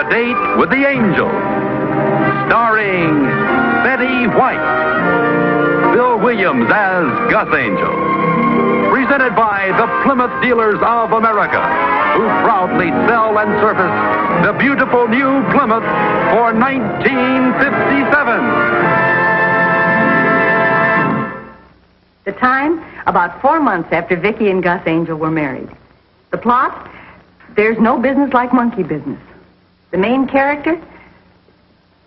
Date with the Angel. Starring Betty White. Bill Williams as Gus Angel. Presented by the Plymouth Dealers of America, who proudly sell and service the beautiful new Plymouth for 1957. The time, about 4 months after Vickie and Gus Angel were married. The plot, there's no business like monkey business. The main character,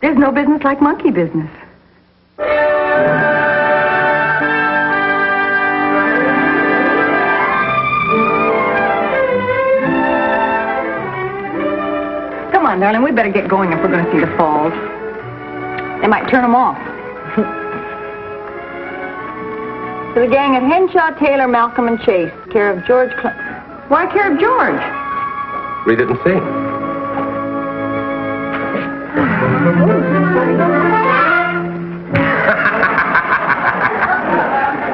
there's no business like monkey business. Come on, darling, we better get going if we're going to see the falls. They might turn them off. To the gang at Henshaw, Taylor, Malcolm, and Chase, care of George Why care of George? Read it and see.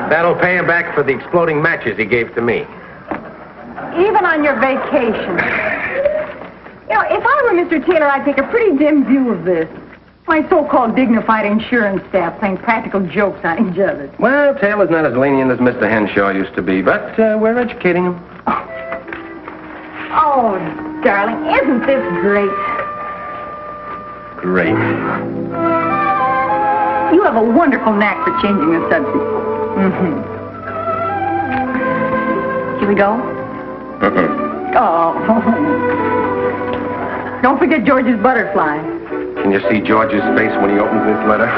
That'll pay him back for the exploding matches he gave to me. Even on your vacation. You know, if I were Mr. Taylor, I'd take a pretty dim view of this. My so-called dignified insurance staff playing practical jokes on each other. Well, Taylor's not as lenient as Mr. Henshaw used to be, but we're educating him. Oh, darling, isn't this great? Great. You have a wonderful knack for changing the subject. Mm-hmm. Shall we go? Oh. Don't forget George's butterfly. Can you see George's face when he opens this letter?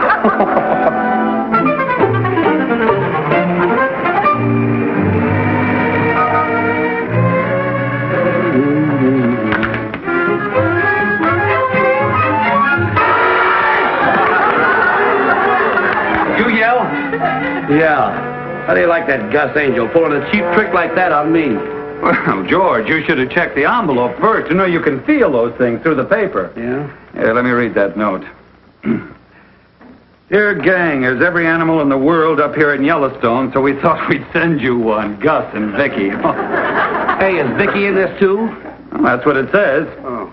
You yell? Yeah. How do you like that Gus Angel pulling a cheap trick like that on me? Well, George, you should have checked the envelope first. You know, you can feel those things through the paper. Yeah? Here, let me read that note. Dear gang, there's every animal in the world up here in Yellowstone, so we thought we'd send you one, Gus and Vickie. Hey, is Vickie in this too? Well, that's what it says. Oh.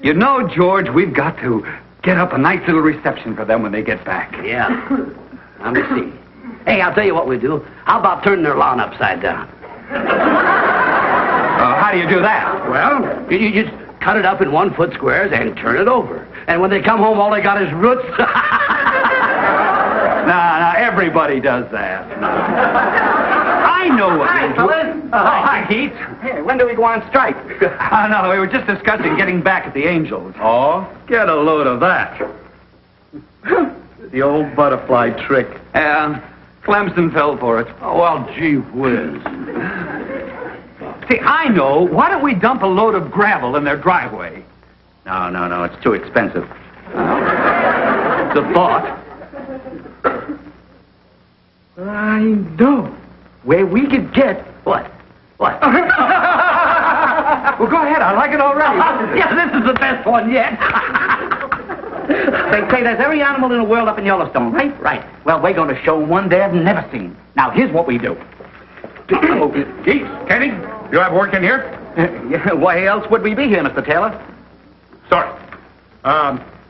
You know, George, we've got to get up a nice little reception for them when they get back. Yeah. Let me see. Hey, I'll tell you what we do. How about turning their lawn upside down? How do you do that? Well, you just cut it up in 1 foot squares and turn it over. And when they come home, all they got is roots. Nah, everybody does that. I know what Hi, we do. fellas. Hi, Keith. Hey, when do we go on strike? No, we were just discussing getting back at the Angels. Oh? Get a load of that. The old butterfly trick. Clemson fell for it. Oh, well, gee whiz. See, I know. Why don't we dump a load of gravel in their driveway? No, it's too expensive. It's a thought. I know. Where we could get... What? Well, go ahead. I like it already. Yeah, this is the best one yet. They say there's every animal in the world up in Yellowstone, right? Right. Well, we're going to show them one they've never seen. Now, here's what we do. Keith, Kenny, you have work in here? Why else would we be here, Mr. Taylor? Sorry.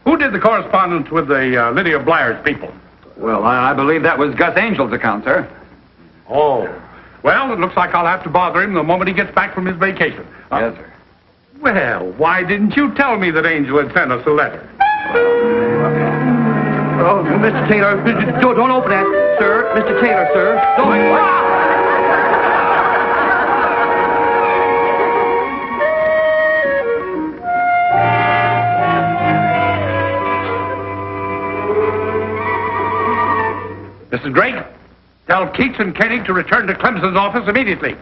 Who did the correspondence with the Lydia Blair's people? Well, I believe that was Gus Angel's account, sir. Oh. Well, it looks like I'll have to bother him the moment he gets back from his vacation. Yes, sir. Well, why didn't you tell me that Angel had sent us a letter? Oh, Mr. Taylor, don't open that, sir. Mr. Taylor, sir. Don't. Mrs. Drake, tell Keats and Kenny to return to Clemson's office immediately.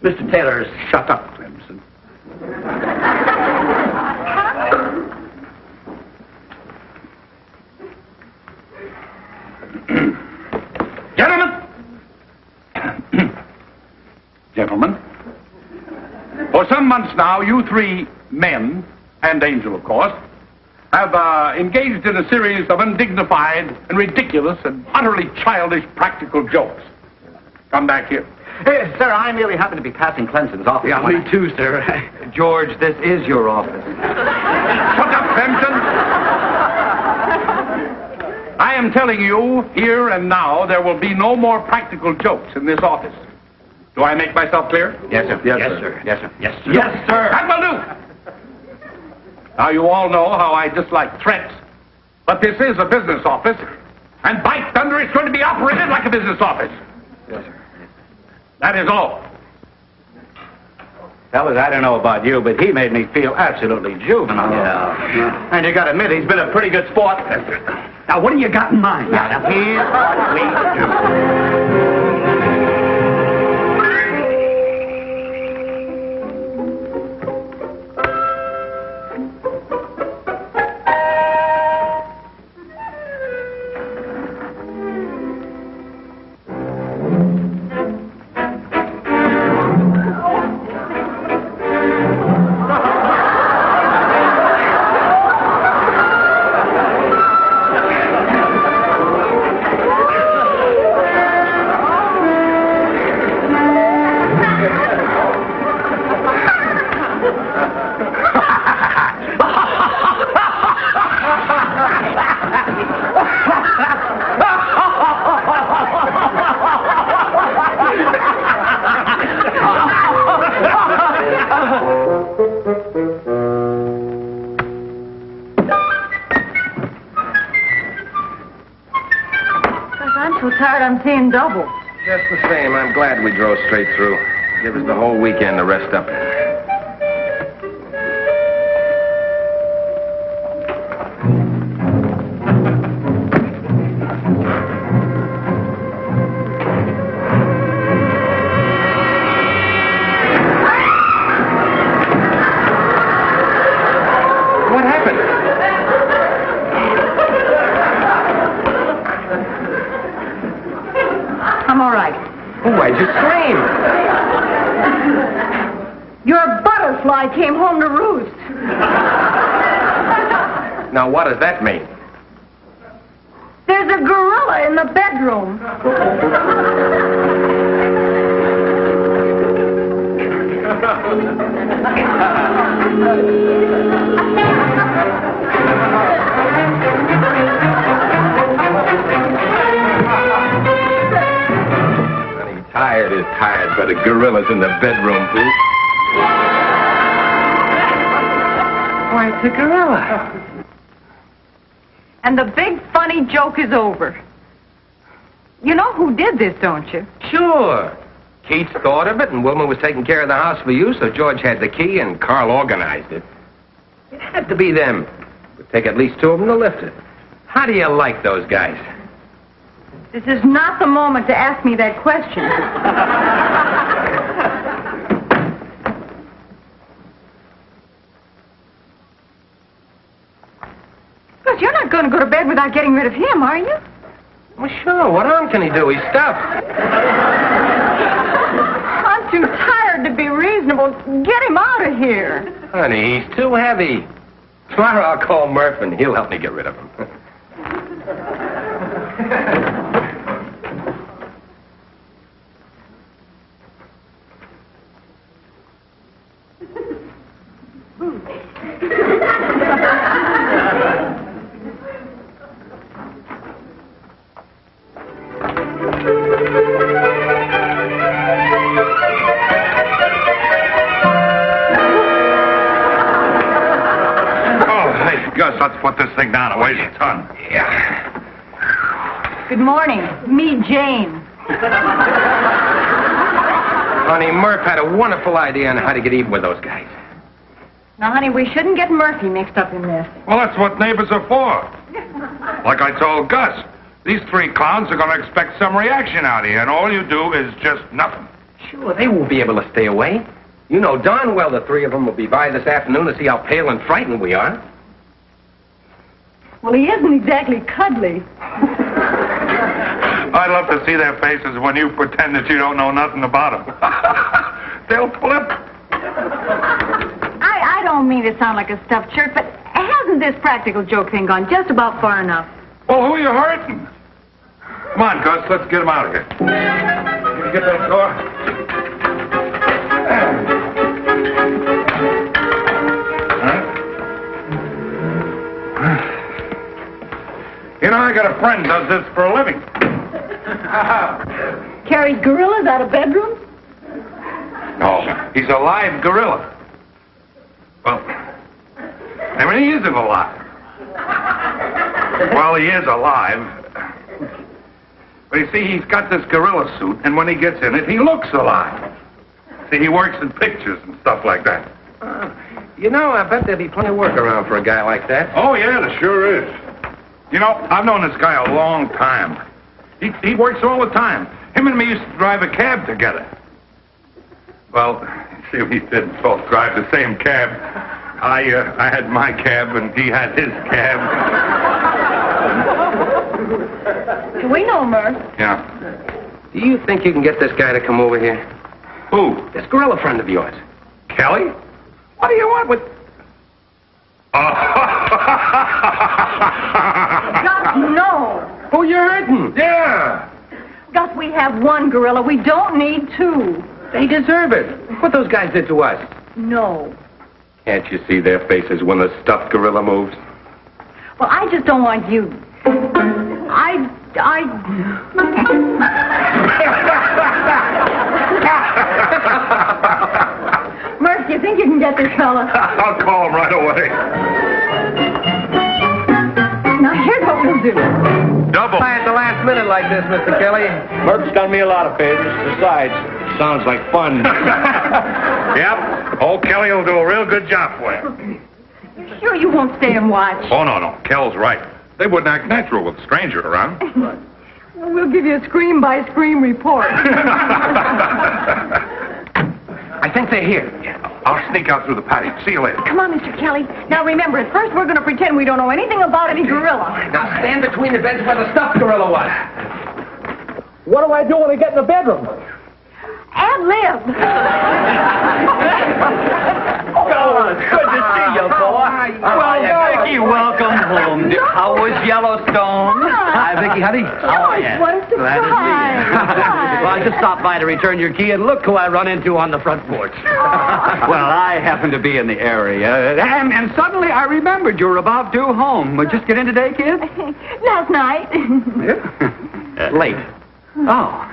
Mr. Taylor, shut up, Clemson. Gentlemen, for some months now, you three men, and Angel, of course, have engaged in a series of undignified and ridiculous and utterly childish practical jokes. Come back here. Sir, I merely happen to be passing Clemson's office. Yeah, me too, sir. George, this is your office. Shut up, Clemson! I am telling you, here and now, there will be no more practical jokes in this office. Do I make myself clear? Yes, sir. Yes, Yes, sir. sir. Yes, sir. Yes, sir. Yes, sir. That will do. Now, you all know how I dislike threats, but this is a business office, and by thunder, it's going to be operated like a business office. Yes, sir. That is all. Fellas, I don't know about you, but he made me feel absolutely juvenile. Yeah. And you gotta admit, he's been a pretty good sport. Now, what do you got in mind? Now, here's what we do. I'm so tired I'm seeing double. Just the same, I'm glad we drove straight through. Give us the whole weekend to rest up in. What happened? I'm all right. Why'd you scream? Your butterfly came home to roost. Now, what does that mean? There's a gorilla in the bedroom. Honey, tired is tired, but a gorilla's in the bedroom, too. Why, it's a gorilla. And the big funny joke is over. You know who did this, don't you? Sure. Keats thought of it, and Wilma was taking care of the house for you, so George had the key, and Carl organized it. It had to be them. It would take at least two of them to lift it. How do you like those guys? This is not the moment to ask me that question. Because you're not going to go to bed without getting rid of him, are you? Well, sure. What harm can he do? He's stuffed. I'm too tired to be reasonable. Get him out of here. Honey, he's too heavy. Tomorrow I'll call Murph, and he'll help me get rid of him. Gus, let's put this thing down. It weighs a ton. Yeah. Good morning. Me, Jane. Honey, Murph had a wonderful idea on how to get even with those guys. Now, honey, we shouldn't get Murphy mixed up in this. Well, that's what neighbors are for. Like I told Gus, these three clowns are going to expect some reaction out of you, and all you do is just nothing. Sure, they won't be able to stay away. You know darn well the three of them will be by this afternoon to see how pale and frightened we are. Well, he isn't exactly cuddly. I'd love to see their faces when you pretend that you don't know nothing about them. They'll flip. I don't mean to sound like a stuffed shirt, but hasn't this practical joke thing gone just about far enough? Well, who are you hurting? Come on, Gus, let's get them out of here. get that door. You know, I got a friend does this for a living. Carries gorillas out of bedrooms? No, he's a live gorilla. Well, I mean, he isn't alive. Well, he is alive. But you see, he's got this gorilla suit, and when he gets in it, he looks alive. See, he works in pictures and stuff like that. You know, I bet there'd be plenty of work around for a guy like that. Oh, yeah, there sure is. You know, I've known this guy a long time. He works all the time. Him and me used to drive a cab together. Well, see, we didn't both drive the same cab. I had my cab, and he had his cab. We know, Murph. Yeah. Do you think you can get this guy to come over here? Who? This gorilla friend of yours. Kelly? What do you want with... Gus, no. Oh, you're hurting. Yeah. Gus, we have one gorilla. We don't need two. They deserve it. What those guys did to us. No. Can't you see their faces when the stuffed gorilla moves? Well, I just don't want you. Murph, do you think you can get this fella? I'll call him right away. Now, here's what we'll do. Double. Why at the last minute like this, Mr. Kelly? Murph's done me a lot of favors. Besides, sounds like fun. Yep. Old Kelly will do a real good job for you. You sure you won't stay and watch? Oh, no. Kel's right. They wouldn't act natural with a stranger around. We'll give you a scream-by-scream report. I think they're here. I'll sneak out through the patio. See you later. Come on, Mr. Kelly. Now, remember, at first we're going to pretend we don't know anything about any gorilla. Now stand between the beds where the stuffed gorilla was. What do I do when I get in the bedroom? Ad-lib. Oh, it's good to see you, boy. Well, Vickie, welcome home. How was Yellowstone? Hi, Vickie, honey. George, what a surprise. Well, I just stopped by to return your key, and look who I run into on the front porch. Well, I happened to be in the area, and suddenly I remembered you were about due home. Just get in today, kid? Last night. Late. Oh.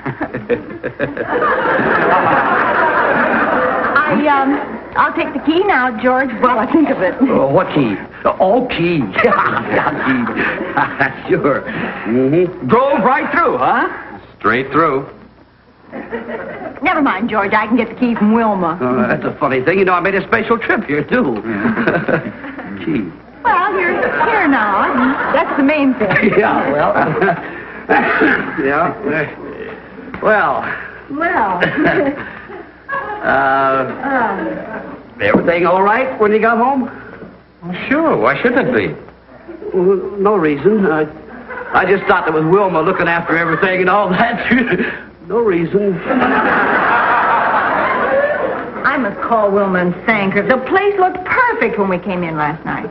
I'll take the key now, George, while I think of it. What key? Oh, key. Yeah, key. Sure. Mm-hmm. Drove right through, huh? Straight through. Never mind, George. I can get the key from Wilma. That's a funny thing. You know, I made a special trip here, too. Key. Well, here now. That's the main thing. Yeah, well. Yeah. Well. Everything all right when you got home? Well, sure. Why shouldn't it be? Well, no reason. I just thought there was Wilma looking after everything and all that. No reason. I must call Wilma and thank her. The place looked perfect when we came in last night.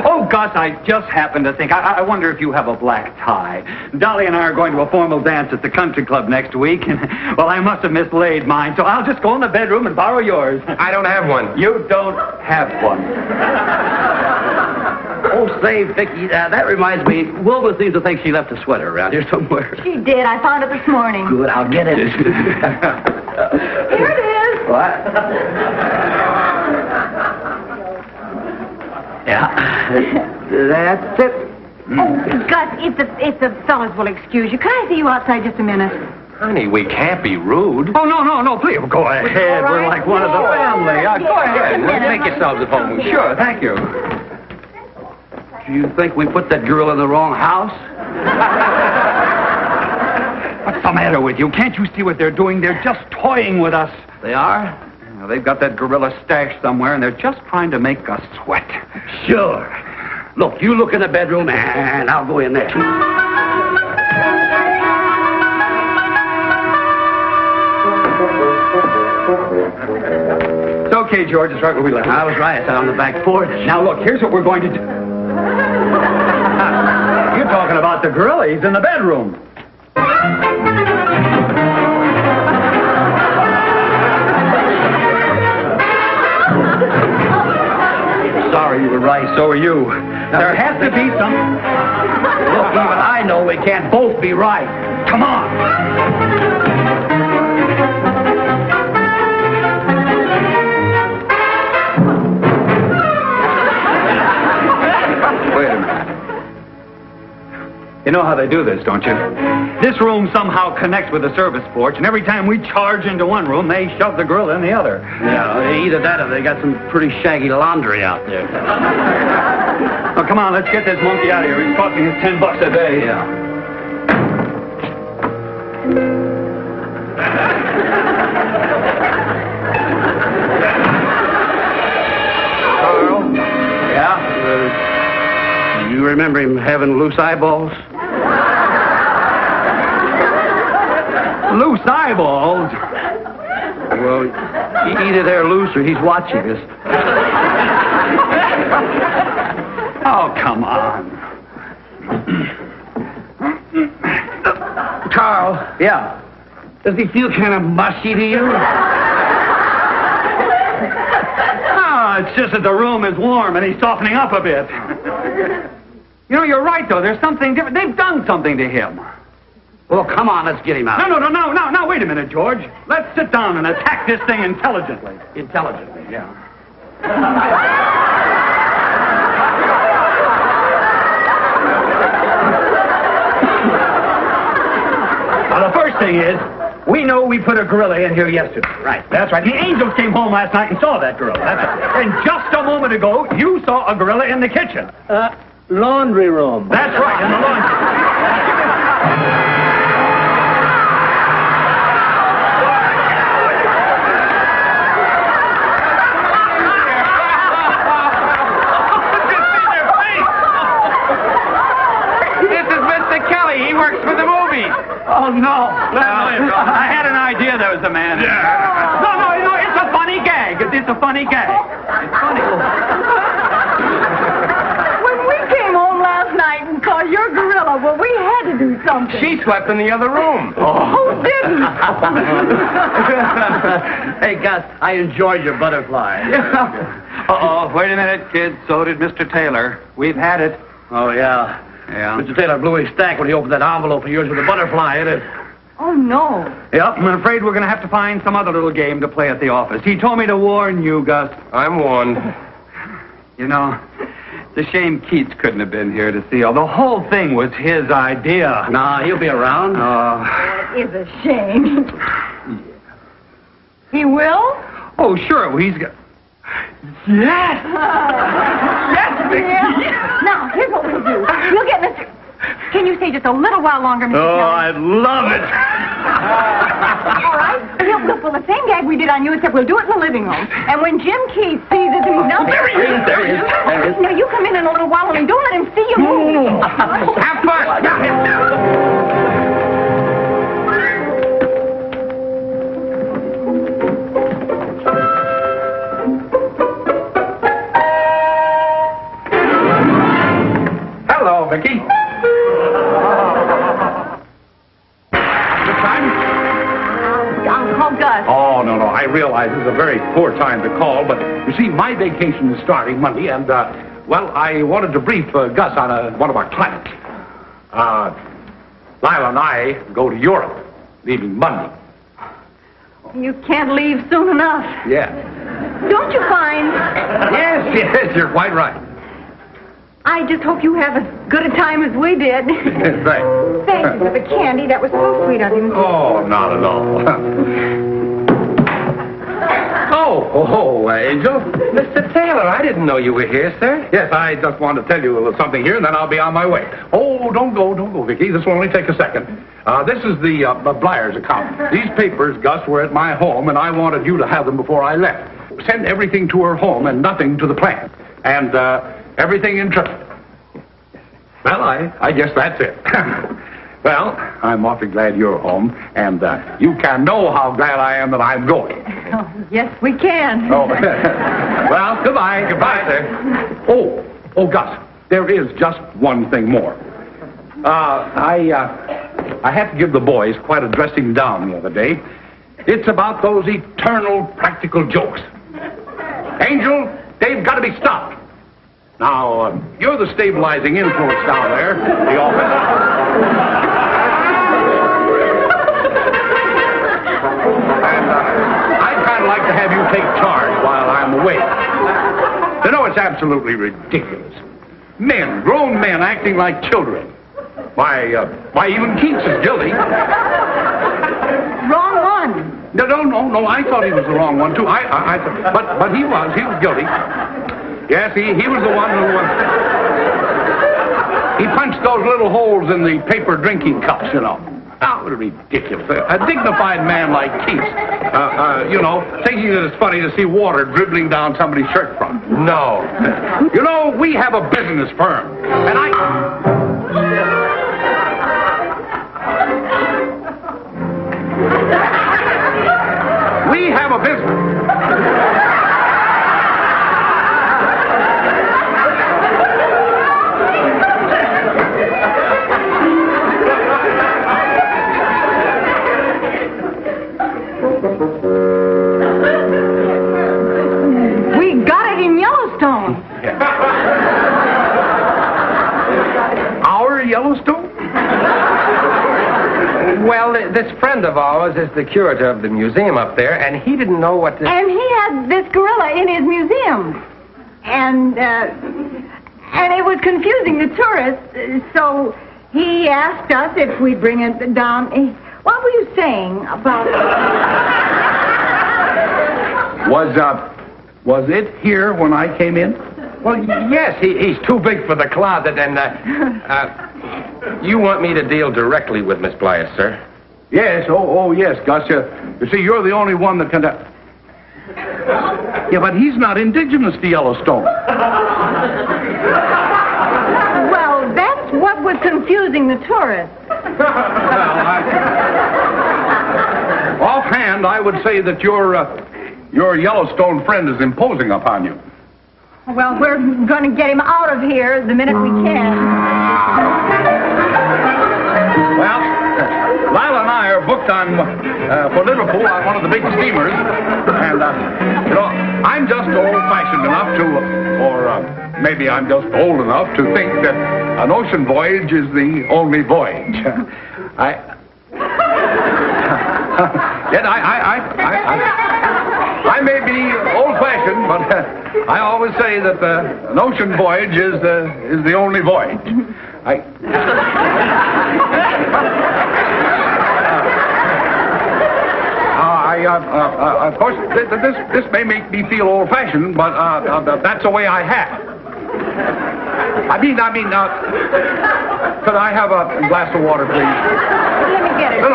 Oh, Gus, I just happened to think. I wonder if you have a black tie. Dolly and I are going to a formal dance at the country club next week, and, well, I must have mislaid mine, so I'll just go in the bedroom and borrow yours. I don't have one. You don't have one. Oh, say, Vickie, that reminds me. Wilma seems to think she left a sweater around here somewhere. She did. I found it this morning. Good, I'll get it. Here it is. What? Yeah. That's it. Oh, Gus, if the fellas will excuse you, can I see you outside just a minute? Honey, we can't be rude. Oh, no, please, go ahead. All right. We're like one of the family. Go ahead. Make yourselves at home. Sure, thank you. Do you think we put that girl in the wrong house? What's the matter with you? Can't you see what they're doing? They're just toying with us. They are? Now, they've got that gorilla stashed somewhere, and they're just trying to make us sweat. Sure. Look, you look in the bedroom, and I'll go in there. It's okay, George. It's right where we left. I was right. I sat on the back porch. Now, look, here's what we're going to do. You're talking about the gorilla. He's in the bedroom. right, so are you. There has to be some... Look, even I know we can't both be right. Come on. Wait a minute. You know how they do this, don't you? This room somehow connects with the service porch, and every time we charge into one room, they shove the gorilla in the other. Yeah, either that or they got some pretty shaggy laundry out there. Oh, come on, let's get this monkey out of here. He's costing us $10 a day. Yeah. Carl? Yeah? You remember him having loose eyeballs? Loose eyeballs? Well, either they're loose or he's watching us. Oh, come on. Carl? Yeah? Does he feel kind of mushy to you? Oh, it's just that the room is warm and he's softening up a bit. You know, you're right, though. There's something different. They've done something to him. Well, come on, let's get him out. No, wait a minute, George. Let's sit down and attack this thing intelligently. Intelligently? Yeah. Well, the first thing is, we know we put a gorilla in here yesterday. Right. That's right. The Angels came home last night and saw that gorilla. That's right. And just a moment ago, you saw a gorilla in the kitchen. Laundry room. That's right, in the laundry. Oh, no. I had an idea there was a man. Yeah. No, it's a funny gag. It's a funny gag. It's funny. When we came home last night and saw your gorilla, well, we had to do something. She slept in the other room. Who didn't? Hey, Gus, I enjoyed your butterfly. Uh-oh, wait a minute, kid. So did Mr. Taylor. We've had it. Oh, yeah. Yeah. Mr. Taylor blew his stack when he opened that envelope of yours with a butterfly in it. Oh, no. Yep, I'm afraid we're going to have to find some other little game to play at the office. He told me to warn you, Gus. I'm warned. You know, it's a shame Keats couldn't have been here to see all. The whole thing was his idea. Nah, he'll be around. It is a shame. He will? Oh, sure. He's got... Yes! Yes, Vickie. Now, here's what we'll do. We'll get Mr... Can you stay just a little while longer, Mr. Oh, Kelly? I'd love it. All right. We'll pull the same gag we did on you, except we'll do it in the living room. And when Jim Keith sees it, he's not... There he is. Now, you come in a little while and don't let him see you move. Have fun. Hello, Vickie. I'll call Gus. Oh, no. I realize this is a very poor time to call, but you see, my vacation is starting Monday, and, I wanted to brief Gus on one of our clients. Lila and I go to Europe, leaving Monday. You can't leave soon enough. Yeah. Don't you find? Yes, you're quite right. I just hope you have as good a time as we did. Right. Thank you for the candy. That was so sweet of you. Oh, not at all. Angel. Mr. Taylor, I didn't know you were here, sir. Yes, I just wanted to tell you a little something here, and then I'll be on my way. Oh, don't go, Vickie. This will only take a second. This is the Blyers account. These papers, Gus, were at my home, and I wanted you to have them before I left. Send everything to her home and nothing to the plant. And, everything in trust. Well, I guess that's it. Well, I'm awfully glad you're home, and you can know how glad I am that I'm going. Oh, yes, we can. Oh, well, goodbye. Goodbye, sir. Oh, Gus, there is just one thing more. I had to give the boys quite a dressing down the other day. It's about those eternal practical jokes. Angel, they've got to be stopped. Now, you're the stabilizing influence down there, the office. And I'd kind of like to have you take charge while I'm away. You know, it's absolutely ridiculous. Men, grown men, acting like children. Why, even Keats is guilty. Wrong one. No, I thought he was the wrong one, too. But he was guilty. Yes, he was the one who, he punched those little holes in the paper drinking cups, you know. Oh, ridiculous. A dignified man like Keats, thinking that it's funny to see water dribbling down somebody's shirt front. No. You know, we have a business firm, and we have a business. We got it in Yellowstone. Our Yellowstone? Well, this friend of ours is the curator of the museum up there, and he didn't know what to... And he had this gorilla in his museum. And it was confusing the tourists, so he asked us if we'd bring it down. What were you saying about... Was it here when I came in? Well, yes, he's too big for the closet, and, you want me to deal directly with Miss Blythe, sir? Yes, yes, Gus. You see, you're the only one that can... Yeah, but he's not indigenous to Yellowstone. Well, that's what was confusing the tourists. Offhand, I would say that your Yellowstone friend is imposing upon you. Well, we're going to get him out of here the minute we can. Well, Lila and I are booked on for Liverpool on one of the big steamers, and I'm just old-fashioned enough to, or maybe I'm just old enough to think that an ocean voyage is the only voyage. I may be old-fashioned, but I always say that an ocean voyage is the only voyage. Of course, this may make me feel old-fashioned, but that's the way I have. I mean, could I have a glass of water, please? Let me get it. No.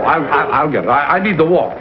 I'll get it. I need the walk.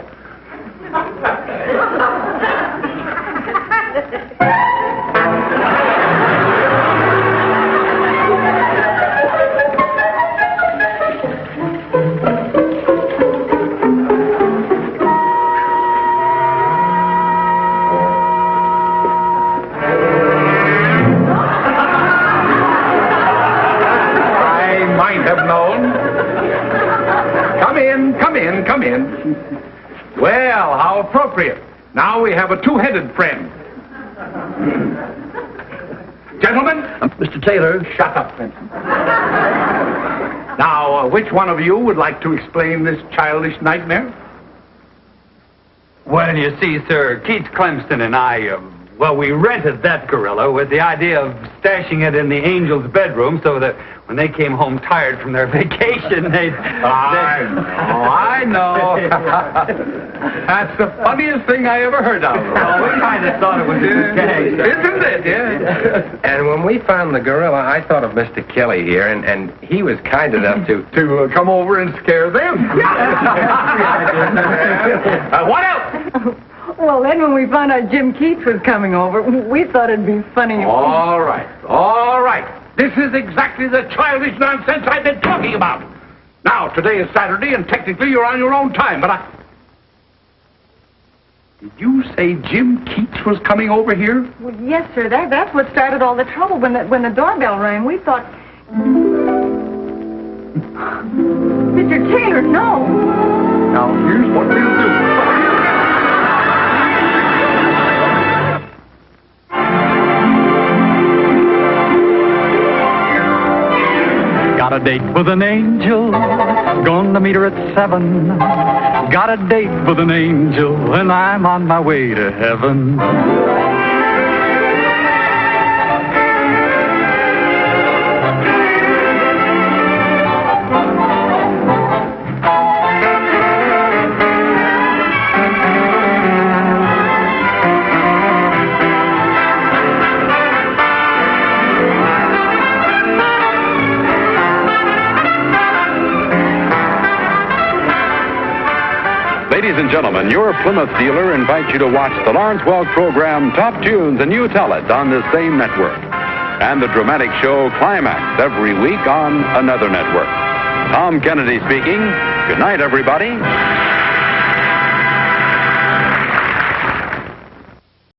Come in. Well, how appropriate. Now we have a two-headed friend. Gentlemen? Mr. Taylor. Shut up, Vincent. Now, which one of you would like to explain this childish nightmare? Well, you see, sir, Keats Clemson and I, we rented that gorilla with the idea of stashing it in the angel's bedroom so that when they came home tired from their vacation, they'd... I know. That's the funniest thing I ever heard of. Well, we kind of thought it was a gag. Isn't it? Yeah. And when we found the gorilla, I thought of Mr. Kelly here, and he was kind enough to come over and scare them. What else? Well, then when we found out Jim Keats was coming over, we thought it'd be funny. All right. This is exactly the childish nonsense I've been talking about. Now, today is Saturday, and technically you're on your own time, but Did you say Jim Keats was coming over here? Well, yes, sir. That's what started all the trouble. When the doorbell rang, we thought... Mr. Taylor, no. Now, here's what we'll do. date with an angel. Gonna meet her at 7. Got a date with an angel, and I'm on my way to heaven. Ladies and gentlemen, your Plymouth dealer invites you to watch the Lawrence Welk program Top Tunes, and you tell it on this same network. And the dramatic show Climax every week on another network. Tom Kennedy speaking. Good night, everybody.